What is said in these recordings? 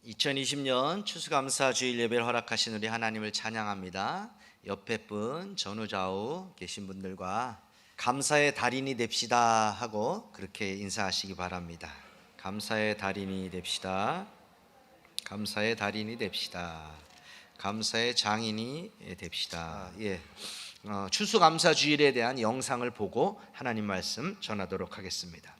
2020년 추수감사 주일 예배를 허락하신 우리 하나님을 찬양합니다. 옆에 분 전후좌우 계신 분들과 감사의 달인이 됩시다 하고 그렇게 인사하시기 바랍니다. 감사의 달인이 됩시다. 감사의 달인이 됩시다. 감사의 장인이 됩시다. 추수감사 주일에 대한 영상을 보고 하나님 말씀 전하도록 하겠습니다.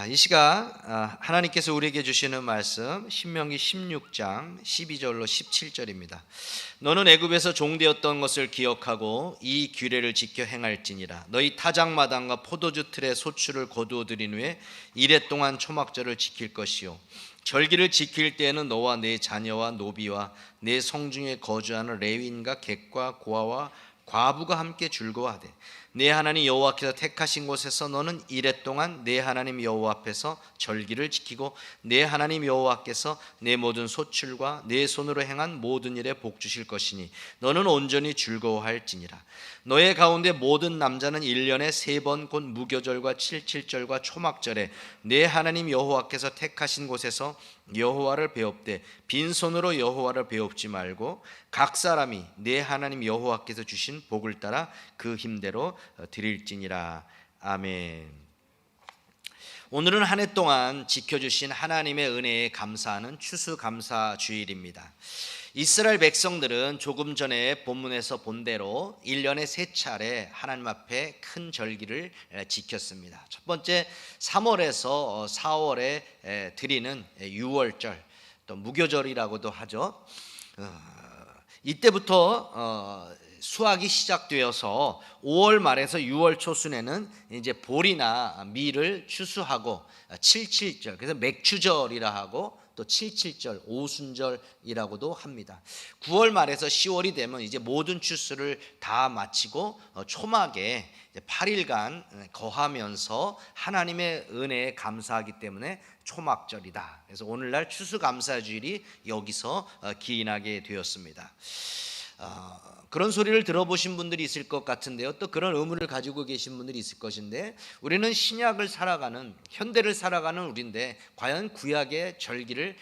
이 시간 하나님께서 우리에게 주시는 말씀 신명기 16장 12절로 17절입니다. 너는 애굽에서 종되었던 것을 기억하고 이 규례를 지켜 행할지니라. 너희 타작마당과 포도주 틀에 소출을 거두어 들인 후에 이레 동안 초막절을 지킬 것이요 절기를 지킬 때에는 너와 네 자녀와 노비와 네 성중에 거주하는 레위인과 객과 고아와 과부가 함께 즐거워하되 내 하나님 여호와께서 택하신 곳에서 너는 이레 동안 내 하나님 여호와 앞에서 절기를 지키고 내 하나님 여호와께서 내 모든 소출과 내 손으로 행한 모든 일에 복 주실 것이니 너는 온전히 즐거워할지니라. 너의 가운데 모든 남자는 1년에 3번 곧 무교절과 칠칠절과 초막절에 내 하나님 여호와께서 택하신 곳에서 여호와를 배웁되 빈손으로 여호와를 배웁지 말고 각 사람이 내 하나님 여호와께서 주신 복을 따라 그 힘대로 드릴지니라. 아멘. 오늘은 한 해 동안 지켜주신 하나님의 은혜에 감사하는 추수감사 주일입니다. 이스라엘 백성들은 조금 전에 본문에서 본 대로 1년에 3차례 하나님 앞에 큰 절기를 지켰습니다. 첫 번째 3월에서 4월에 드리는 유월절, 또 무교절이라고도 하죠. 이때부터 수확이 시작되어서 5월 말에서 6월 초순에는 이제 보리나 밀을 추수하고 77절, 그래서 맥추절이라 하고 또 77절 오순절이라고도 합니다. 9월 말에서 10월이 되면 이제 모든 추수를 다 마치고 초막에 8일간 거하면서 하나님의 은혜에 감사하기 때문에 초막절이다. 그래서 오늘날 추수감사주일이 여기서 기인하게 되었습니다. 그런 소리를 들어보신 분들이 있을 것 같은데요. 또 그런 의문을 가지고 계신 분들이 있을 것인데, 우리는 신약을 살아가는, 현대를 살아가는 우리인데 과연 구약의 절기를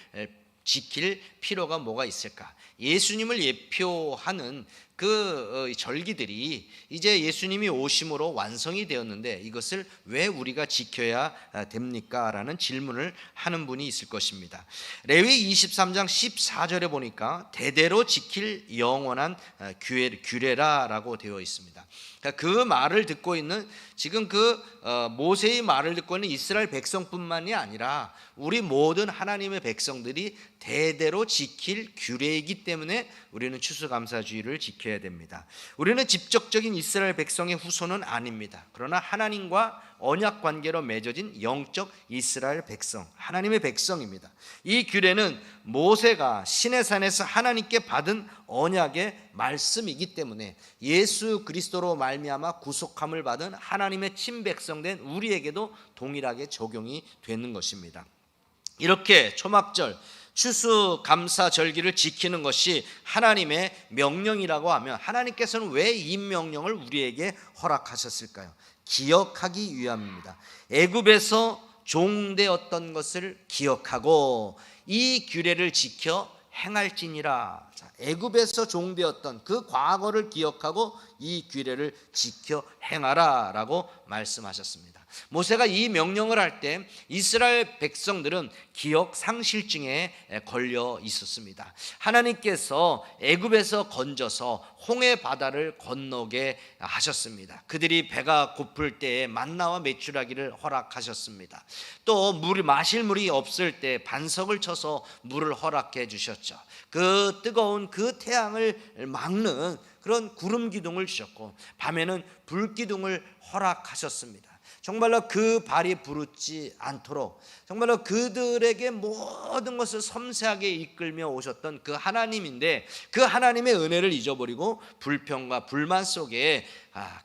지킬 필요가 뭐가 있을까? 예수님을 예표하는 그 절기들이 이제 예수님이 오심으로 완성이 되었는데 이것을 왜 우리가 지켜야 됩니까? 라는 질문을 하는 분이 있을 것입니다. 레위 23장 14절에 보니까 대대로 지킬 영원한 규례라라고 되어 있습니다. 그 말을 듣고 있는, 지금 그 모세의 말을 듣고 있는 이스라엘 백성뿐만이 아니라 우리 모든 하나님의 백성들이 대대로 지킬 규례이기 때문에 우리는 추수감사주의를 지켜야 됩니다. 우리는 직접적인 이스라엘 백성의 후손은 아닙니다. 그러나 하나님과 언약 관계로 맺어진 영적 이스라엘 백성, 하나님의 백성입니다. 이 규례는 모세가 시내산에서 하나님께 받은 언약의 말씀이기 때문에 예수 그리스도로 말미암아 구속함을 받은 하나님의 친백성된 우리에게도 동일하게 적용이 되는 것입니다. 이렇게 초막절 추수감사절기를 지키는 것이 하나님의 명령이라고 하면 하나님께서는 왜 이 명령을 우리에게 허락하셨을까요? 기억하기 위함입니다. 애굽에서 종되었던 것을 기억하고 이 규례를 지켜 행할지니라. 애굽에서 종되었던 그 과거를 기억하고 이 규례를 지켜 행하라 라고 말씀하셨습니다. 모세가 이 명령을 할 때 이스라엘 백성들은 기억 상실증에 걸려 있었습니다. 하나님께서 애굽에서 건져서 홍해 바다를 건너게 하셨습니다. 그들이 배가 고플 때에 만나와 메추라기를 허락하셨습니다. 또 마실 물이 없을 때 반석을 쳐서 물을 허락해 주셨죠. 그 뜨거운 그 태양을 막는 그런 구름 기둥을 주셨고 밤에는 불 기둥을 허락하셨습니다. 정말로 그 발이 부르지 않도록 정말로 그들에게 모든 것을 섬세하게 이끌며 오셨던 그 하나님인데, 그 하나님의 은혜를 잊어버리고 불평과 불만 속에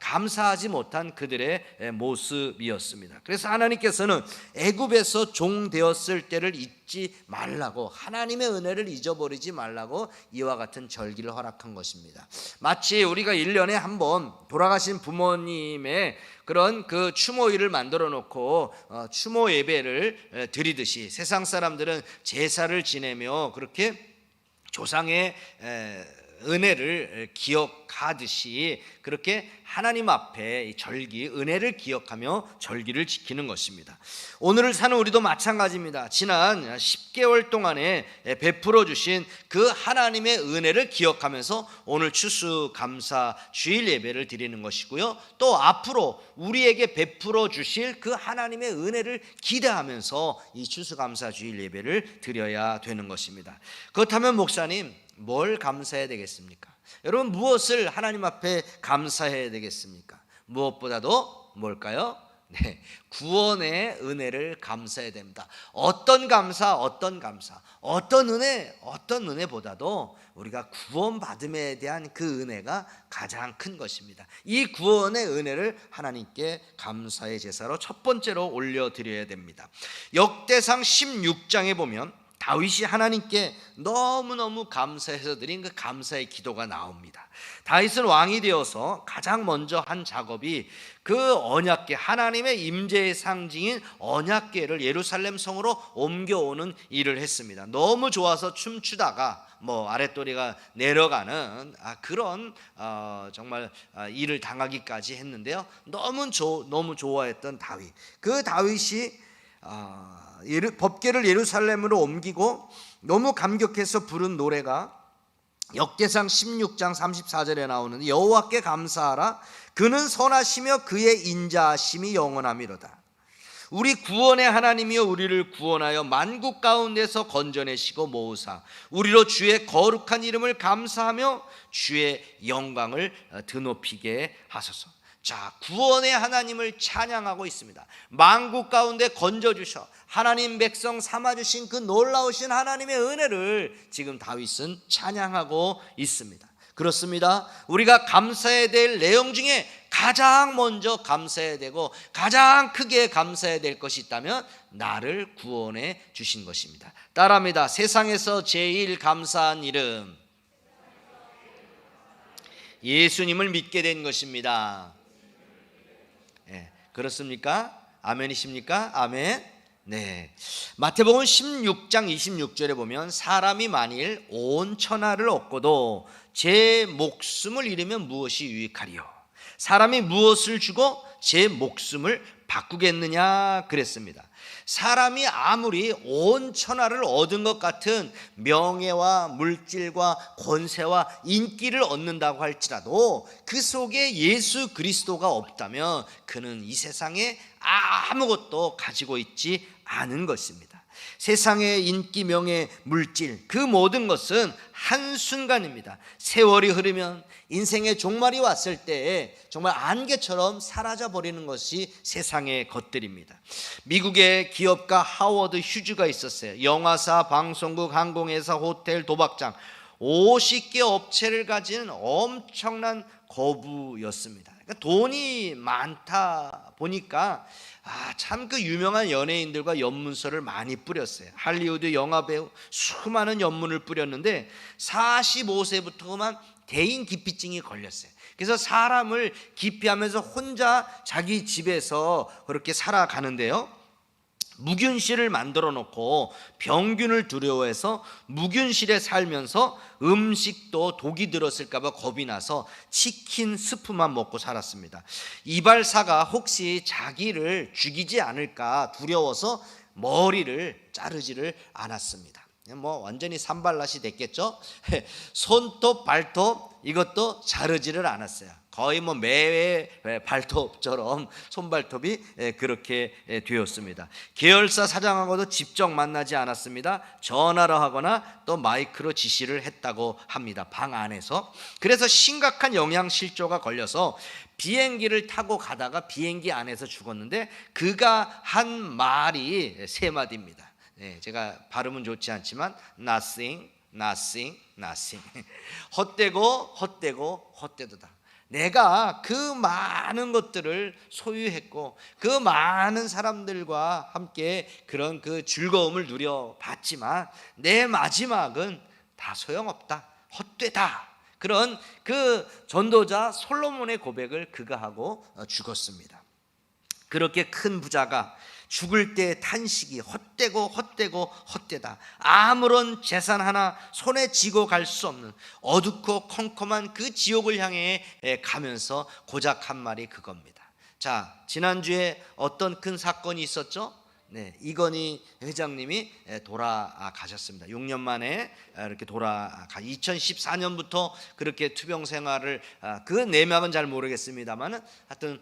감사하지 못한 그들의 모습이었습니다. 그래서 하나님께서는 애굽에서 종 되었을 때를 잊지 말라고, 하나님의 은혜를 잊어버리지 말라고 이와 같은 절기를 허락한 것입니다. 마치 우리가 1년에 한 번 돌아가신 부모님의 그런 그 추모일을 만들어 놓고 추모 예배를 드리듯이 세상 사람들은 제사를 지내며 그렇게 조상의 은혜를 기억하듯이 그렇게 하나님 앞에 이 절기, 은혜를 기억하며 절기를 지키는 것입니다. 오늘을 사는 우리도 마찬가지입니다. 지난 10개월 동안에 베풀어 주신 그 하나님의 은혜를 기억하면서 오늘 추수감사 주일 예배를 드리는 것이고요. 또 앞으로 우리에게 베풀어 주실 그 하나님의 은혜를 기대하면서 이 추수감사 주일 예배를 드려야 되는 것입니다. 그렇다면 목사님, 뭘 감사해야 되겠습니까? 여러분, 무엇을 하나님 앞에 감사해야 되겠습니까? 무엇보다도 뭘까요? 네, 구원의 은혜를 감사해야 됩니다. 어떤 감사, 어떤 은혜보다도 우리가 구원받음에 대한 그 은혜가 가장 큰 것입니다. 이 구원의 은혜를 하나님께 감사의 제사로 첫 번째로 올려드려야 됩니다. 역대상 16장에 보면 다윗이 하나님께 너무너무 감사해서 드린 그 감사의 기도가 나옵니다. 다윗은 왕이 되어서 가장 먼저 한 작업이 그 언약궤, 하나님의 임재의 상징인 언약궤를 예루살렘 성으로 옮겨오는 일을 했습니다. 너무 좋아서 춤추다가 아랫도리가 내려가는 그런 정말 일을 당하기까지 했는데요. 너무 좋아했던 다윗. 그 다윗이 법궤를 예루살렘으로 옮기고 너무 감격해서 부른 노래가 역대상 16장 34절에 나오는데, 여호와께 감사하라, 그는 선하시며 그의 인자하심이 영원하미로다. 우리 구원의 하나님이여 우리를 구원하여 만국 가운데서 건져내시고 모으사 우리로 주의 거룩한 이름을 감사하며 주의 영광을 드높이게 하소서. 자, 구원의 하나님을 찬양하고 있습니다. 만국 가운데 건져주셔 하나님 백성 삼아주신 그 놀라우신 하나님의 은혜를 지금 다윗은 찬양하고 있습니다. 그렇습니다. 우리가 감사해야 될 내용 중에 가장 먼저 감사해야 되고 가장 크게 감사해야 될 것이 있다면 나를 구원해 주신 것입니다. 따라합니다. 세상에서 제일 감사한 일은 예수님을 믿게 된 것입니다. 네, 그렇습니까? 아멘이십니까? 아멘. 네. 마태복음 16장 26절에 보면 사람이 만일 온 천하를 얻고도 제 목숨을 잃으면 무엇이 유익하리요? 사람이 무엇을 주고 제 목숨을 바꾸겠느냐 그랬습니다. 사람이 아무리 온 천하를 얻은 것 같은 명예와 물질과 권세와 인기를 얻는다고 할지라도 그 속에 예수 그리스도가 없다면 그는 이 세상에 아무것도 가지고 있지 않은 것입니다. 세상의 인기, 명예, 물질 그 모든 것은 한순간입니다. 세월이 흐르면 인생의 종말이 왔을 때 정말 안개처럼 사라져 버리는 것이 세상의 것들입니다. 미국의 기업가 하워드 휴즈가 있었어요. 영화사, 방송국, 항공회사, 호텔, 도박장 50개 업체를 가진 엄청난 거부였습니다. 그러니까 돈이 많다 보니까 참 그 유명한 연예인들과 연문서를 많이 뿌렸어요. 할리우드 영화배우 수많은 연문을 뿌렸는데 45세부터 그만 대인 기피증이 걸렸어요. 그래서 사람을 기피하면서 혼자 자기 집에서 그렇게 살아가는데요, 무균실을 만들어 놓고 병균을 두려워해서 무균실에 살면서 음식도 독이 들었을까 봐 겁이 나서 치킨 스프만 먹고 살았습니다. 이발사가 혹시 자기를 죽이지 않을까 두려워서 머리를 자르지를 않았습니다. 뭐 완전히 산발랏이 됐겠죠. 손톱 발톱 이것도 자르지를 않았어요. 거의 뭐 매의 발톱처럼 손발톱이 그렇게 되었습니다. 계열사 사장하고도 직접 만나지 않았습니다. 전화로 하거나 또 마이크로 지시를 했다고 합니다. 방 안에서. 그래서 심각한 영양실조가 걸려서 비행기를 타고 가다가 비행기 안에서 죽었는데 그가 한 말이 3마디입니다. 제가 발음은 좋지 않지만 nothing, nothing, nothing. 헛되고 헛되고 헛되도다. 내가 그 많은 것들을 소유했고 그 많은 사람들과 함께 그런 그 즐거움을 누려봤지만 내 마지막은 다 소용없다, 헛되다. 그런 그 전도자 솔로몬의 고백을 그가 하고 죽었습니다. 그렇게 큰 부자가 죽을 때 탄식이 헛되고 헛되고 헛되다. 아무런 재산 하나 손에 쥐고 갈 수 없는 어둡고 컴컴한 그 지옥을 향해 가면서 고작 한 말이 그겁니다. 자, 지난주에 어떤 큰 사건이 있었죠? 이건희 회장님이 돌아가셨습니다. 6년 만에 이렇게 2014년부터 그렇게 투병 생활을 그 내막은 잘 모르겠습니다만은 하여튼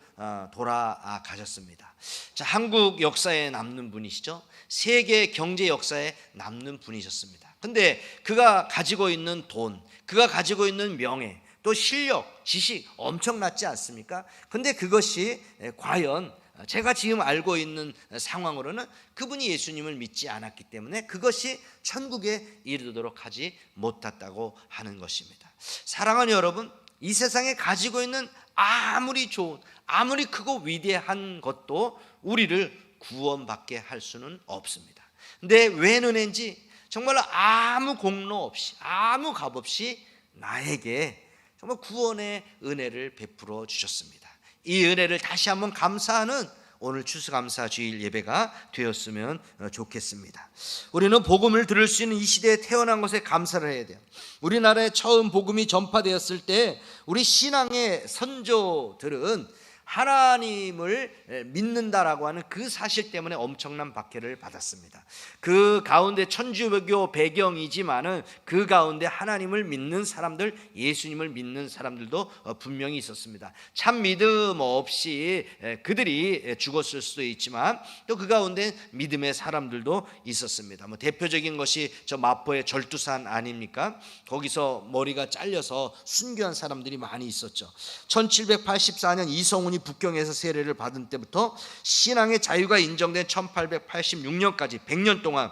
돌아가셨습니다. 자, 한국 역사에 남는 분이시죠. 세계 경제 역사에 남는 분이셨습니다. 근데 그가 가지고 있는 돈, 그가 가지고 있는 명예, 또 실력, 지식 엄청났지 않습니까? 근데 그것이 과연 제가 지금 알고 있는 상황으로는 그분이 예수님을 믿지 않았기 때문에 그것이 천국에 이르도록 하지 못했다고 하는 것입니다. 사랑하는 여러분, 이 세상에 가지고 있는 아무리 좋은, 아무리 크고 위대한 것도 우리를 구원받게 할 수는 없습니다. 근데 웬 은혜인지 정말 아무 공로 없이, 아무 값 없이 나에게 정말 구원의 은혜를 베풀어 주셨습니다. 이 은혜를 다시 한번 감사하는 오늘 추수감사 주일 예배가 되었으면 좋겠습니다. 우리는 복음을 들을 수 있는 이 시대에 태어난 것에 감사를 해야 돼요. 우리나라에 처음 복음이 전파되었을 때 우리 신앙의 선조들은 하나님을 믿는다라고 하는 그 사실 때문에 엄청난 박해를 받았습니다. 그 가운데 천주교 배경이지만은 그 가운데 하나님을 믿는 사람들, 예수님을 믿는 사람들도 분명히 있었습니다. 참 믿음 없이 그들이 죽었을 수도 있지만 또 그 가운데 믿음의 사람들도 있었습니다. 뭐 대표적인 것이 저 마포의 절두산 아닙니까? 거기서 머리가 잘려서 순교한 사람들이 많이 있었죠. 1784년 이성훈이 북경에서 세례를 받은 때부터 신앙의 자유가 인정된 1886년까지 100년 동안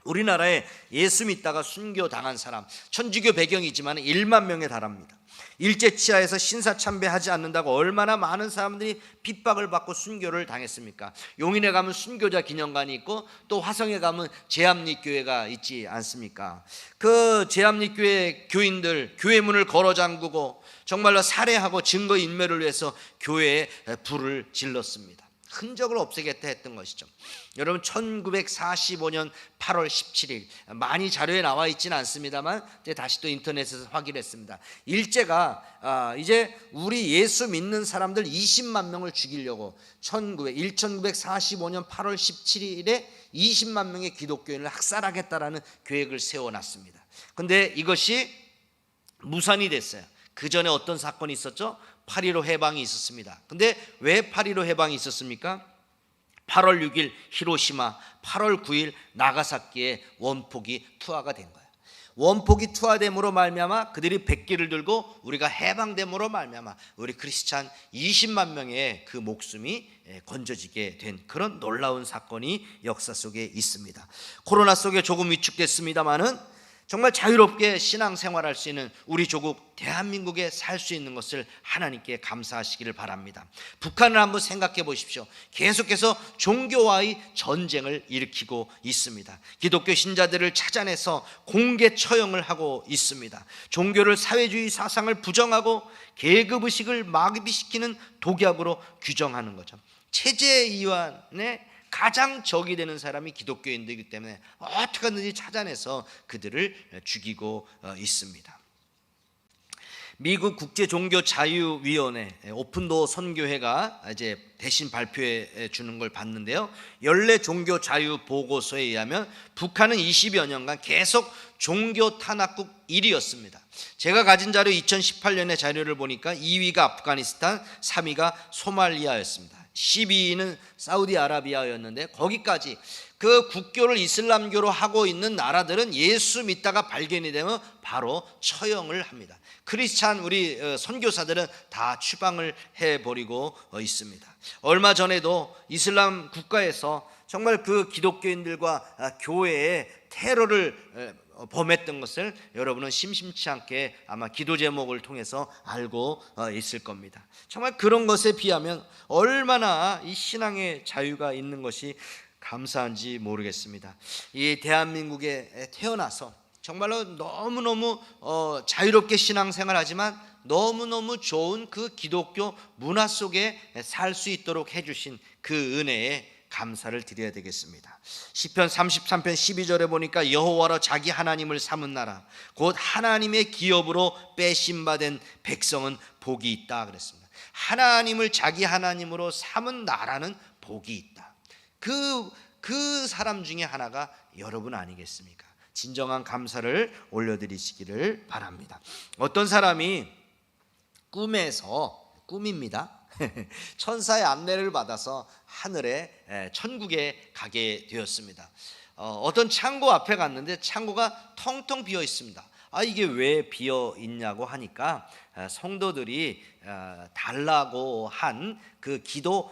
우리나라에 예수 믿다가 순교당한 사람, 천주교 배경이지만 1만 명에 달합니다. 일제치하에서 신사참배하지 않는다고 얼마나 많은 사람들이 핍박을 받고 순교를 당했습니까? 용인에 가면 순교자 기념관이 있고 또 화성에 가면 제암리교회가 있지 않습니까? 그 제암리교회 교인들 교회 문을 걸어 잠그고 정말로 살해하고 증거인멸을 위해서 교회에 불을 질렀습니다. 흔적을 없애겠다 했던 것이죠. 여러분 1945년 8월 17일 많이 자료에 나와 있지는 않습니다만 다시 또 인터넷에서 확인했습니다. 일제가 이제 우리 예수 믿는 사람들 20만 명을 죽이려고 1945년 8월 17일에 20만 명의 기독교인을 학살하겠다라는 계획을 세워놨습니다. 근데 이것이 무산이 됐어요. 그 전에 어떤 사건이 있었죠? 8.15 해방이 있었습니다. 근데 왜 8.15 해방이 있었습니까? 8월 6일 히로시마, 8월 9일 나가사키에 원폭이 투하가 된 거예요. 원폭이 투하됨으로 말미암아 그들이 백기를 들고 우리가 해방됨으로 말미암아 우리 크리스찬 20만 명의 그 목숨이 건져지게 된 그런 놀라운 사건이 역사 속에 있습니다. 코로나 속에 조금 위축됐습니다마는 정말 자유롭게 신앙생활할 수 있는 우리 조국 대한민국에 살 수 있는 것을 하나님께 감사하시기를 바랍니다. 북한을 한번 생각해 보십시오. 계속해서 종교와의 전쟁을 일으키고 있습니다. 기독교 신자들을 찾아내서 공개 처형을 하고 있습니다. 종교를 사회주의 사상을 부정하고 계급의식을 마비시키는 독약으로 규정하는 거죠. 체제 이완의 가장 적이 되는 사람이 기독교인들이기 때문에 어떻게든지 찾아내서 그들을 죽이고 있습니다. 미국 국제종교자유위원회 오픈도어 선교회가 이제 대신 발표해 주는 걸 봤는데요. 연례 종교 자유 보고서에 의하면 북한은 20여 년간 계속 종교 탄압국 1위였습니다. 제가 가진 자료 2018년의 자료를 보니까 2위가 아프가니스탄, 3위가 소말리아였습니다. 12위는 사우디아라비아였는데 거기까지 그 국교를 이슬람교로 하고 있는 나라들은 예수 믿다가 발견이 되면 바로 처형을 합니다. 크리스찬 우리 선교사들은 다 추방을 해버리고 있습니다. 얼마 전에도 이슬람 국가에서 정말 그 기독교인들과 교회에 테러를 범했던 것을 여러분은 심심치 않게 아마 기도 제목을 통해서 알고 있을 겁니다. 정말 그런 것에 비하면 얼마나 이 신앙의 자유가 있는 것이 감사한지 모르겠습니다. 이 대한민국에 태어나서 정말로 너무너무 자유롭게 신앙생활하지만 너무너무 좋은 그 기독교 문화 속에 살 수 있도록 해주신 그 은혜에 감사를 드려야 되겠습니다. 시편 33편 12절에 보니까 여호와로 자기 하나님을 삼은 나라 곧 하나님의 기업으로 빼심받은 백성은 복이 있다 그랬습니다. 하나님을 자기 하나님으로 삼은 나라는 복이 있다. 그 사람 중에 하나가 여러분 아니겠습니까? 진정한 감사를 올려드리시기를 바랍니다. 어떤 사람이 꿈입니다. 천사의 안내를 받아서 하늘에 천국에 가게 되었습니다. 어떤 창고 앞에 갔는데 창고가 텅텅 비어 있습니다. 이게 왜 비어 있냐고 하니까 성도들이 달라고 한 그 기도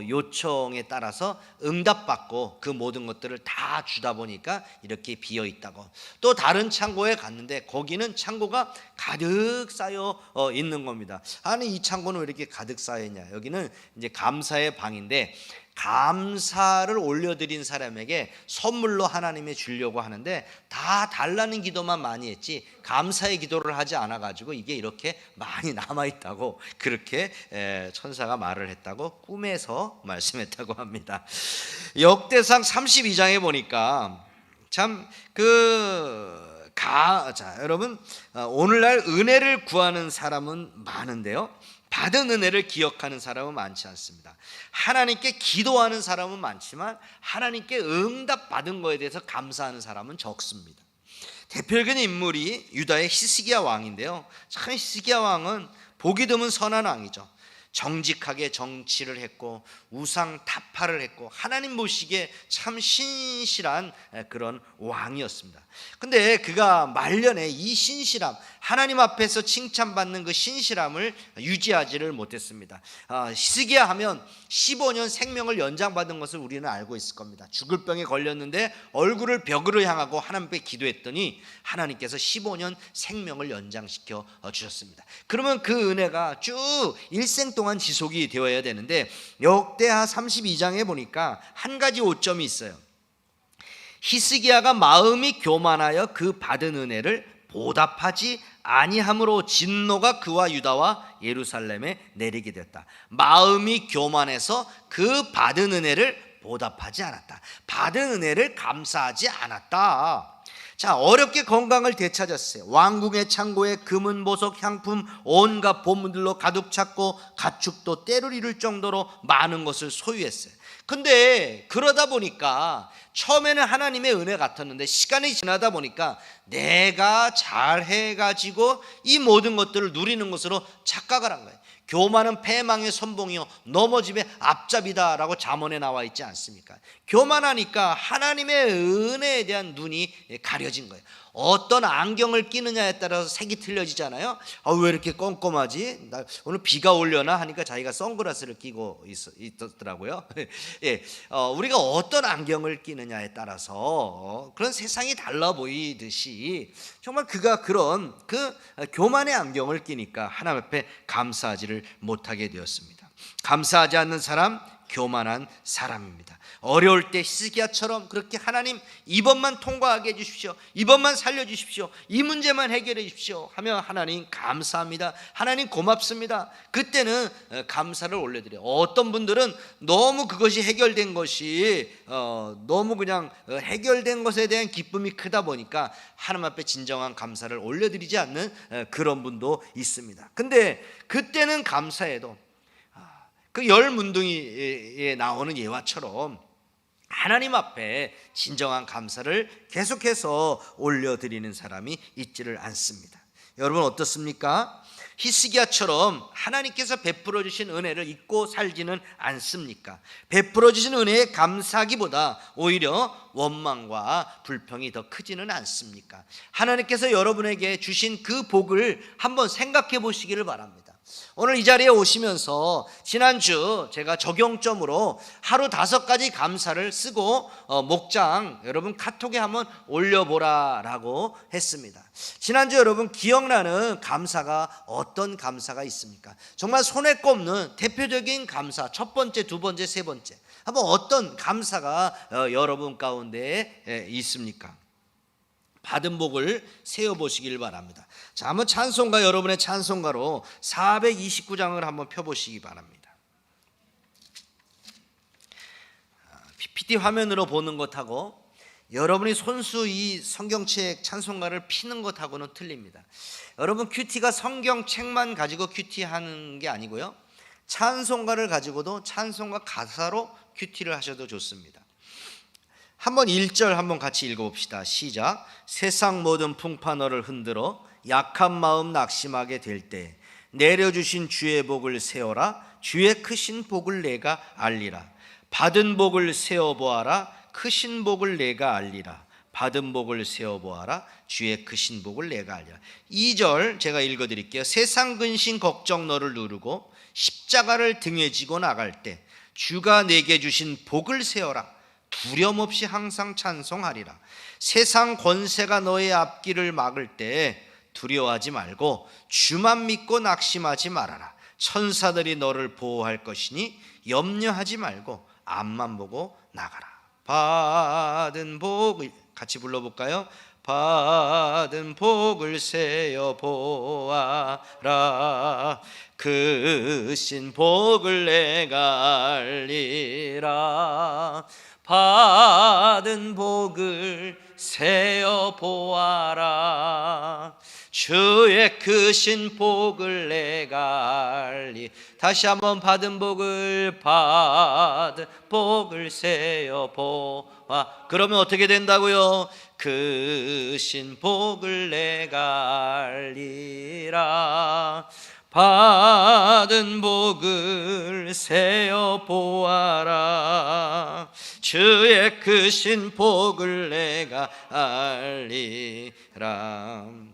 요청에 따라서 응답받고 그 모든 것들을 다 주다 보니까 이렇게 비어 있다고. 또 다른 창고에 갔는데 거기는 창고가 가득 쌓여 있는 겁니다. 아니 이 창고는 왜 이렇게 가득 쌓여 있냐? 여기는 이제 감사의 방인데 감사를 올려드린 사람에게 선물로 하나님이 주려고 하는데 다 달라는 기도만 많이 했지 감사의 기도를 하지 않아 가지고 이게 이렇게 많이 남아 있다고 그렇게 천사가 말을 했다고 꿈에서 말씀했다고 합니다. 역대상 32장에 보니까 참 자, 여러분 오늘날 은혜를 구하는 사람은 많은데요. 받은 은혜를 기억하는 사람은 많지 않습니다. 하나님께 기도하는 사람은 많지만 하나님께 응답받은 거에 대해서 감사하는 사람은 적습니다. 대표적인 인물이 유다의 히스기야 왕인데요, 참 히스기야 왕은 보기 드문 선한 왕이죠. 정직하게 정치를 했고 우상 타파를 했고 하나님 보시기에 참 신실한 그런 왕이었습니다. 근데 그가 말년에 이 신실함, 하나님 앞에서 칭찬받는 그 신실함을 유지하지를 못했습니다. 히스기야 하면 15년 생명을 연장받은 것을 우리는 알고 있을 겁니다. 죽을 병에 걸렸는데 얼굴을 벽으로 향하고 하나님께 기도했더니 하나님께서 15년 생명을 연장시켜 주셨습니다. 그러면 그 은혜가 쭉 일생 동안 지속이 되어야 되는데, 역대하 32장에 보니까 한 가지 오점이 있어요. 히스기야가 마음이 교만하여 그 받은 은혜를 보답하지 아니함으로 진노가 그와 유다와 예루살렘에 내리게 되었다. 마음이 교만해서 그 받은 은혜를 보답하지 않았다. 받은 은혜를 감사하지 않았다. 자, 어렵게 건강을 되찾았어요. 왕궁의 창고에 금은 보석, 향품, 온갖 보물들로 가득 찼고 가축도 때를 이룰 정도로 많은 것을 소유했어요. 근데 그러다 보니까 처음에는 하나님의 은혜 같았는데 시간이 지나다 보니까 내가 잘해가지고 이 모든 것들을 누리는 것으로 착각을 한 거예요. 교만은 패망의 선봉이요 넘어짐의 앞잡이다라고 잠언에 나와 있지 않습니까? 교만하니까 하나님의 은혜에 대한 눈이 가려진 거예요. 어떤 안경을 끼느냐에 따라서 색이 틀려지잖아요. 왜 이렇게 껌껌하지? 오늘 비가 오려나 하니까 자기가 선글라스를 끼고 있었더라고요. 예, 우리가 어떤 안경을 끼느냐에 따라서 그런 세상이 달라 보이듯이 정말 그가 그런 그 교만의 안경을 끼니까 하나님 앞에 감사하지를 못하게 되었습니다. 감사하지 않는 사람, 교만한 사람입니다. 어려울 때 히스기야처럼 그렇게 하나님 이번만 통과하게 해주십시오, 이번만 살려주십시오, 이 문제만 해결해 주십시오 하면 하나님 감사합니다, 하나님 고맙습니다. 그때는 감사를 올려드려요. 어떤 분들은 너무 그것이 해결된 것이 너무 그냥 해결된 것에 대한 기쁨이 크다 보니까 하나님 앞에 진정한 감사를 올려드리지 않는 그런 분도 있습니다. 근데 그때는 감사해도 그 열문둥이에 나오는 예화처럼 하나님 앞에 진정한 감사를 계속해서 올려드리는 사람이 있지를 않습니다. 여러분 어떻습니까? 히스기야처럼 하나님께서 베풀어 주신 은혜를 잊고 살지는 않습니까? 베풀어 주신 은혜에 감사하기보다 오히려 원망과 불평이 더 크지는 않습니까? 하나님께서 여러분에게 주신 그 복을 한번 생각해 보시기를 바랍니다. 오늘 이 자리에 오시면서 지난주 제가 적용점으로 하루 5가지 감사를 쓰고 목장 여러분 카톡에 한번 올려보라 라고 했습니다. 지난주 여러분 기억나는 감사가 어떤 감사가 있습니까? 정말 손에 꼽는 대표적인 감사, 첫 번째, 두 번째, 세 번째, 한번 어떤 감사가 여러분 가운데 있습니까? 받은 복을 세어보시길 바랍니다. 자, 한번 찬송가, 여러분의 찬송가로 429장을 한번 펴보시기 바랍니다. PPT 화면으로 보는 것하고 여러분이 손수 이 성경책 찬송가를 피는 것하고는 틀립니다. 여러분 큐티가 성경책만 가지고 큐티하는 게 아니고요, 찬송가를 가지고도 찬송가 가사로 큐티를 하셔도 좋습니다. 한번 1절 한번 같이 읽어봅시다. 시작. 세상 모든 풍파 너를 흔들어 약한 마음 낙심하게 될 때 내려주신 주의 복을 세어라. 주의 크신 복을 내가 알리라. 받은 복을 세어보아라. 크신 복을 내가 알리라. 받은 복을 세어보아라. 주의 크신 복을 내가 알리라. 2절 제가 읽어드릴게요. 세상 근심 걱정 너를 누르고 십자가를 등에 지고 나갈 때 주가 내게 주신 복을 세어라. 두려움 없이 항상 찬송하리라. 세상 권세가 너의 앞길을 막을 때 두려워하지 말고 주만 믿고 낙심하지 말아라. 천사들이 너를 보호할 것이니 염려하지 말고 앞만 보고 나가라. 받은 복을 같이 불러볼까요? 받은 복을 세어 보아라. 크신 복을 내가 알리라. 받은 복을 세어 보아라. 주의 크신 복을 내가 알리. 다시 한번 받은 복을 세어 보아. 그러면 어떻게 된다고요? 크신 복을 내가 알리라. 받은 복을 세어 보아라. 주의 크신 복을 내가 알리라.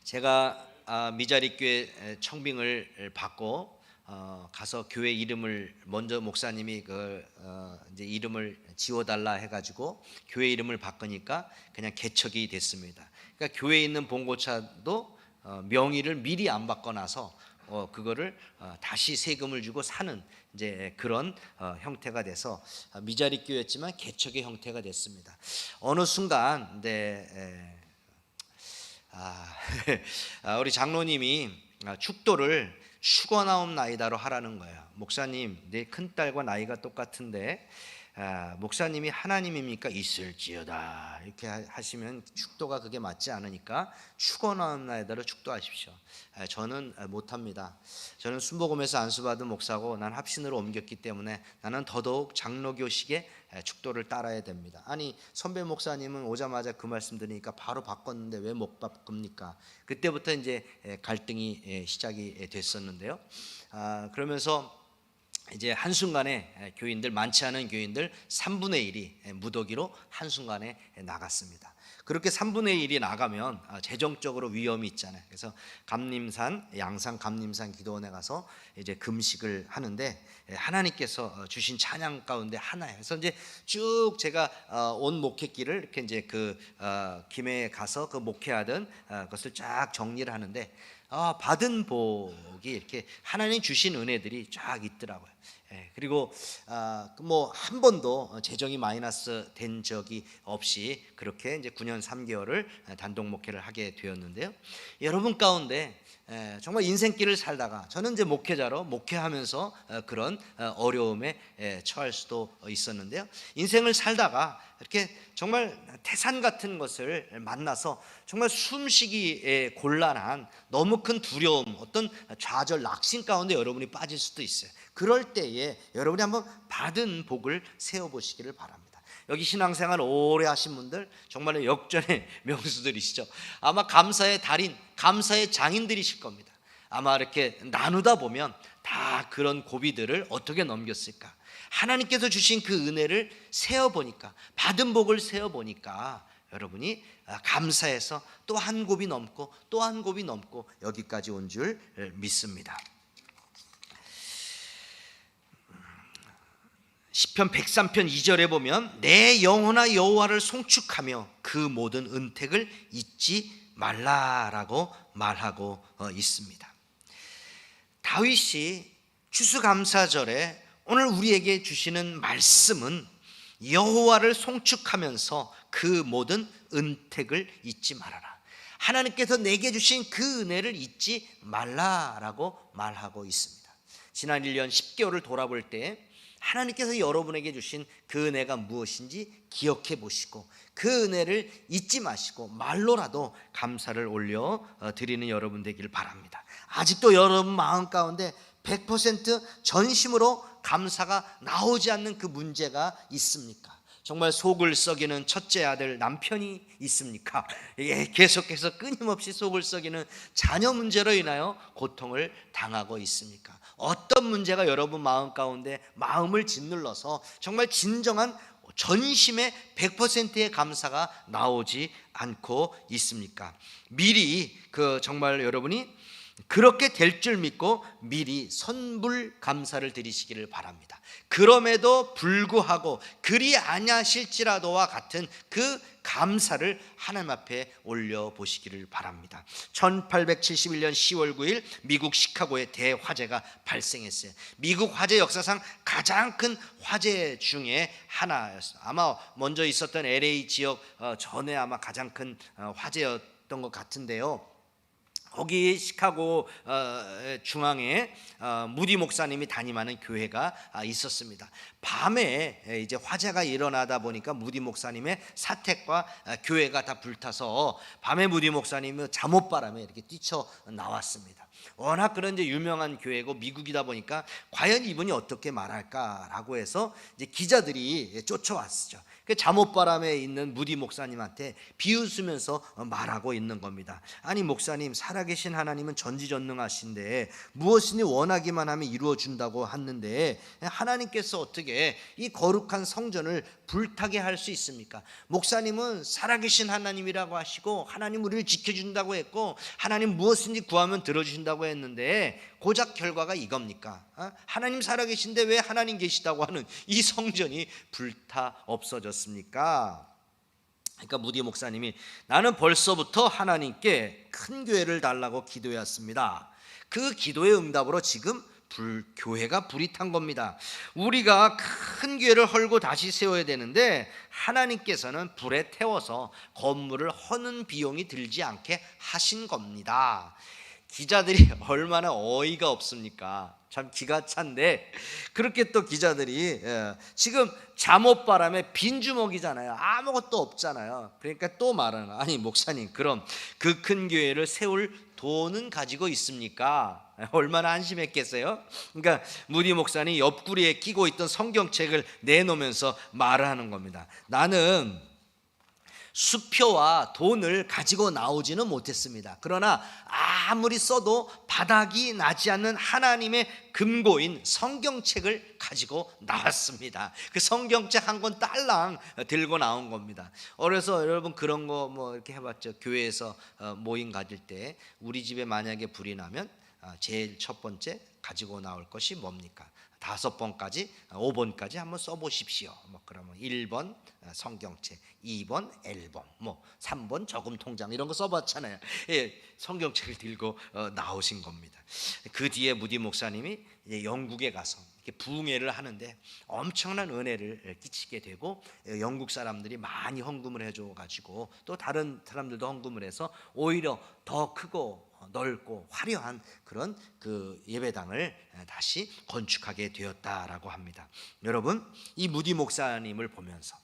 제가 미자립교회 청빙을 받고 가서 교회 이름을 먼저 목사님이 이제 이름을 지워달라 해가지고 교회 이름을 바꾸니까 그냥 개척이 됐습니다. 그러니까 교회에 있는 봉고차도 명의를 미리 안 바꿔놔서 그거를 다시 세금을 주고 사는 이제 그런 형태가 돼서 미자립교회였지만 개척의 형태가 됐습니다. 어느 순간 우리 장로님이 축도를 죽어나옵나이다로 하라는 거예요. 목사님, 내 큰딸과 나이가 똑같은데 목사님이 하나님입니까? 있을지어다 이렇게 하시면 축도가 그게 맞지 않으니까 죽어나옵나이다로 축도하십시오. 저는 못합니다. 저는 순복음에서 안수받은 목사고 난 합신으로 옮겼기 때문에 나는 더더욱 장로교식의 축도를 따라야 됩니다. 아니 선배 목사님은 오자마자 그 말씀 드리니까 바로 바꿨는데 왜 못 바꿉니까? 그때부터 이제 갈등이 시작이 됐었는데요. 그러면서 이제 한순간에 교인들, 많지 않은 교인들 3분의 1이 무더기로 한순간에 나갔습니다. 그렇게 3분의 1이 나가면 재정적으로 위험이 있잖아요. 그래서 양산 감림산 기도원에 가서 이제 금식을 하는데 하나님께서 주신 찬양 가운데 하나예요. 그래서 이제 쭉 제가 온 목회길을 이렇게 이제 김해에 가서 그 목회하던 것을 쫙 정리를 하는데 받은 복이 이렇게 하나님 주신 은혜들이 쫙 있더라고요. 그리고 뭐 한 번도 재정이 마이너스 된 적이 없이 그렇게 이제 9년 3개월을 단독 목회를 하게 되었는데요. 여러분 가운데 정말 인생길을 살다가 저는 이제 목회자로 목회하면서 그런 어려움에 처할 수도 있었는데요. 인생을 살다가 이렇게 정말 태산 같은 것을 만나서 정말 숨쉬기에 곤란한 너무 큰 두려움, 어떤 좌절, 낙심 가운데 여러분이 빠질 수도 있어요. 그럴 때에 여러분이 한번 받은 복을 세워보시기를 바랍니다. 여기 신앙생활 오래 하신 분들 정말 역전의 명수들이시죠. 아마 감사의 달인, 감사의 장인들이실 겁니다. 아마 이렇게 나누다 보면 다 그런 고비들을 어떻게 넘겼을까, 하나님께서 주신 그 은혜를 세어보니까, 받은 복을 세어보니까 여러분이 감사해서 또 한 곱이 넘고 또 한 곱이 넘고 여기까지 온 줄 믿습니다. 시편 103편 2절에 보면 내 영혼아 여호와를 송축하며 그 모든 은택을 잊지 말라라고 말하고 있습니다. 다윗이 추수감사절에 오늘 우리에게 주시는 말씀은 여호와를 송축하면서 그 모든 은택을 잊지 말아라. 하나님께서 내게 주신 그 은혜를 잊지 말라라고 말하고 있습니다. 지난 1년 10개월을 돌아볼 때 하나님께서 여러분에게 주신 그 은혜가 무엇인지 기억해 보시고 그 은혜를 잊지 마시고 말로라도 감사를 올려 드리는 여러분 되기를 바랍니다. 아직도 여러분 마음 가운데 100% 전심으로 감사가 나오지 않는 그 문제가 있습니까? 정말 속을 썩이는 첫째 아들 남편이 있습니까? 계속해서 끊임없이 속을 썩이는 자녀 문제로 인하여 고통을 당하고 있습니까? 어떤 문제가 여러분 마음 가운데 마음을 짓눌러서 정말 진정한 전심의 100%의 감사가 나오지 않고 있습니까? 미리 정말 여러분이 그렇게 될 줄 믿고 미리 선불 감사를 드리시기를 바랍니다. 그럼에도 불구하고 그리 아니하실지라도와 같은 그 감사를 하나님 앞에 올려보시기를 바랍니다. 1871년 10월 9일 미국 시카고에 대화재가 발생했어요. 미국 화재 역사상 가장 큰 화재 중에 하나였어요. 아마 먼저 있었던 LA 지역 전에 아마 가장 큰 화재였던 것 같은데요. 거기 시카고 중앙에 무디 목사님이 담임하는 교회가 있었습니다. 밤에 이제 화재가 일어나다 보니까 무디 목사님의 사택과 교회가 다 불타서 밤에 무디 목사님은 잠옷바람에 이렇게 뛰쳐 나왔습니다. 워낙 그런 이제 유명한 교회고 미국이다 보니까 과연 이분이 어떻게 말할까라고 해서 이제 기자들이 쫓아왔죠. 그 잠옷바람에 있는 무디 목사님한테 비웃으면서 말하고 있는 겁니다. 아니 목사님, 살아계신 하나님은 전지전능하신데 무엇이니 원하기만 하면 이루어준다고 하는데 하나님께서 어떻게 이 거룩한 성전을 불타게 할 수 있습니까? 목사님은 살아계신 하나님이라고 하시고 하나님 우리를 지켜준다고 했고 하나님 무엇인지 구하면 들어주신다고 했는데 고작 결과가 이겁니까? 하나님 살아계신데 왜 하나님 계시다고 하는 이 성전이 불타 없어졌습니까? 그러니까 무디 목사님이 나는 벌써부터 하나님께 큰 교회를 달라고 기도했습니다. 그 기도의 응답으로 지금 교회가 불이 탄 겁니다. 우리가 큰 교회를 헐고 다시 세워야 되는데 하나님께서는 불에 태워서 건물을 허는 비용이 들지 않게 하신 겁니다. 기자들이 얼마나 어이가 없습니까? 참 기가 찬데 그렇게 또 기자들이 지금 잠옷바람에 빈 주먹이잖아요. 아무것도 없잖아요. 그러니까 또 말하는 아니 목사님 그럼 그 큰 교회를 세울 돈은 가지고 있습니까? 얼마나 안심했겠어요? 그러니까 무디 목사님 옆구리에 끼고 있던 성경책을 내놓으면서 말하는 겁니다. 나는 수표와 돈을 가지고 나오지는 못했습니다. 그러나 아무리 써도 바닥이 나지 않는 하나님의 금고인 성경책을 가지고 나왔습니다. 그 성경책 한 권 딸랑 들고 나온 겁니다. 그래서 여러분 그런 거 뭐 이렇게 해봤죠. 교회에서 모임 가질 때 우리 집에 만약에 불이 나면 제일 첫 번째 가지고 나올 것이 뭡니까? 5번까지 5번까지 한번 써보십시오. 뭐 그러면 1번 성경책, 2번 앨범, 뭐 3번 저금 통장 이런 거 써봤잖아요. 예, 성경책을 들고 나오신 겁니다. 그 뒤에 무디 목사님이 이제 영국에 가서 이렇게 부흥회를 하는데 엄청난 은혜를 끼치게 되고 영국 사람들이 많이 헌금을 해줘 가지고 또 다른 사람들도 헌금을 해서 오히려 더 크고 넓고 화려한 그런 그 예배당을 다시 건축하게 되었다라고 합니다. 여러분 이 무디 목사님을 보면서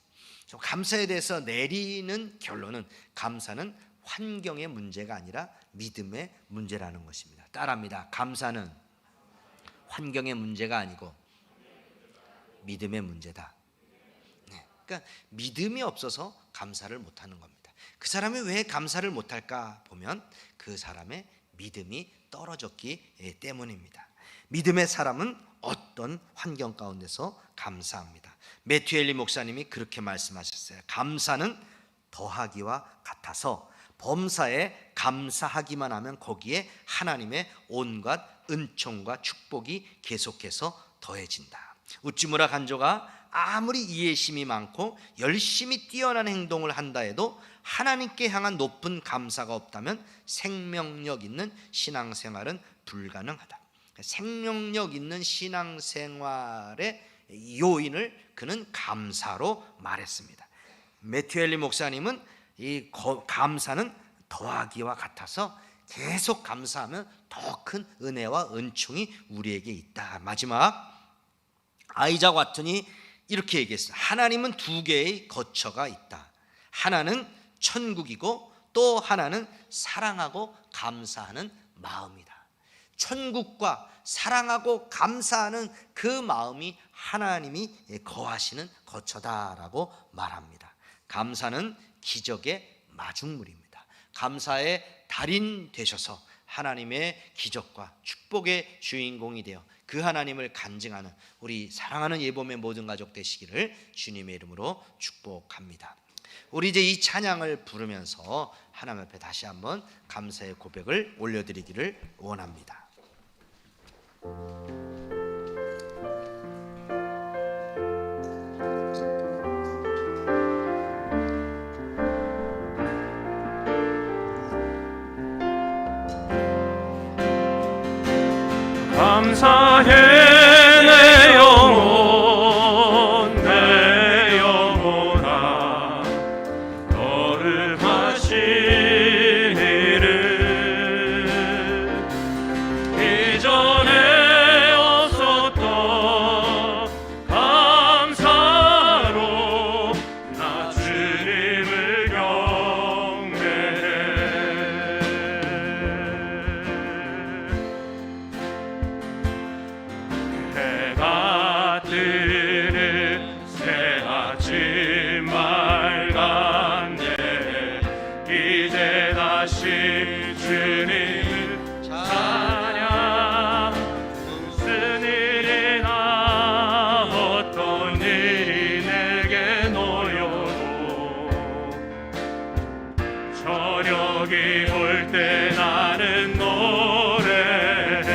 감사에 대해서 내리는 결론은 감사는 환경의 문제가 아니라 믿음의 문제라는 것입니다. 따라합니다. 감사는 환경의 문제가 아니고 믿음의 문제다. 네. 그러니까 믿음이 없어서 감사를 못하는 겁니다. 그 사람이 왜 감사를 못할까 보면 그 사람의 믿음이 떨어졌기 때문입니다. 믿음의 사람은 어떤 환경 가운데서 감사합니다. 매튜 헨리 목사님이 그렇게 말씀하셨어요. 감사는 더하기와 같아서 범사에 감사하기만 하면 거기에 하나님의 온갖 은총과 축복이 계속해서 더해진다. 우찌무라 간조가 아무리 이해심이 많고 열심히 뛰어난 행동을 한다 해도 하나님께 향한 높은 감사가 없다면 생명력 있는 신앙생활은 불가능하다. 생명력 있는 신앙생활의 요인을 그는 감사로 말했습니다. 매튜 헨리 목사님은 이 감사는 더하기와 같아서 계속 감사하면 더 큰 은혜와 은총이 우리에게 있다. 마지막 아이작 와튼이 이렇게 얘기했어요. 하나님은 두 개의 거처가 있다. 하나는 천국이고 또 하나는 사랑하고 감사하는 마음이다. 천국과 사랑하고 감사하는 그 마음이 하나님이 거하시는 거처다라고 말합니다. 감사는 기적의 마중물입니다. 감사의 달인 되셔서 하나님의 기적과 축복의 주인공이 되어 그 하나님을 간증하는 우리 사랑하는 예봄의 모든 가족 되시기를 주님의 이름으로 축복합니다. 우리 이제 이 찬양을 부르면서 하나님 앞에 다시 한번 감사의 고백을 올려드리기를 원합니다. 감사해 내 영혼 내 영혼아 너를 하신 일을 이전에 없었던 감사로 나 주님을 경배해. 해가 뜨는 새 아침 맑았네. 이제 다시 주님을 찬양. 무슨 일이나 어떤 일이 내게 놓여도 저녁이 올 때 나는 노래해.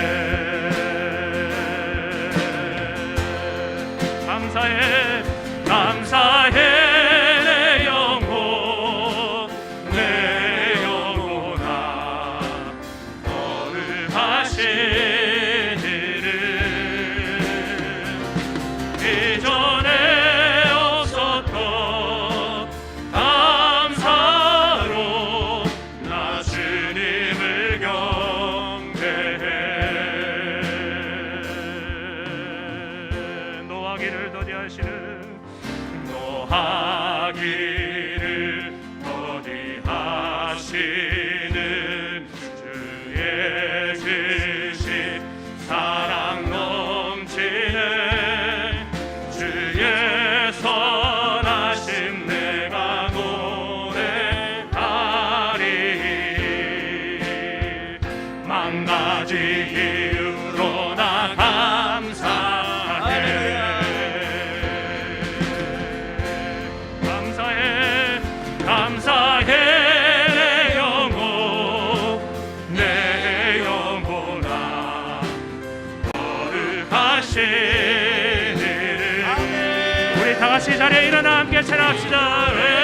감사해 감사해 내 영혼 내 영혼아 거룩하신 이를. 이전에 없었던 감사로 나 주님을 경배해. 노하기를 더디하시는 주의 지식 사랑 넘치네. 주의 선하심 내가 노래하리. 만 가지 이유로 나 감사해. 감사해 내 영혼 내 영혼아 거룩하신 이를. 우리 다같이 자리에 일어나 함께 찬양합시다.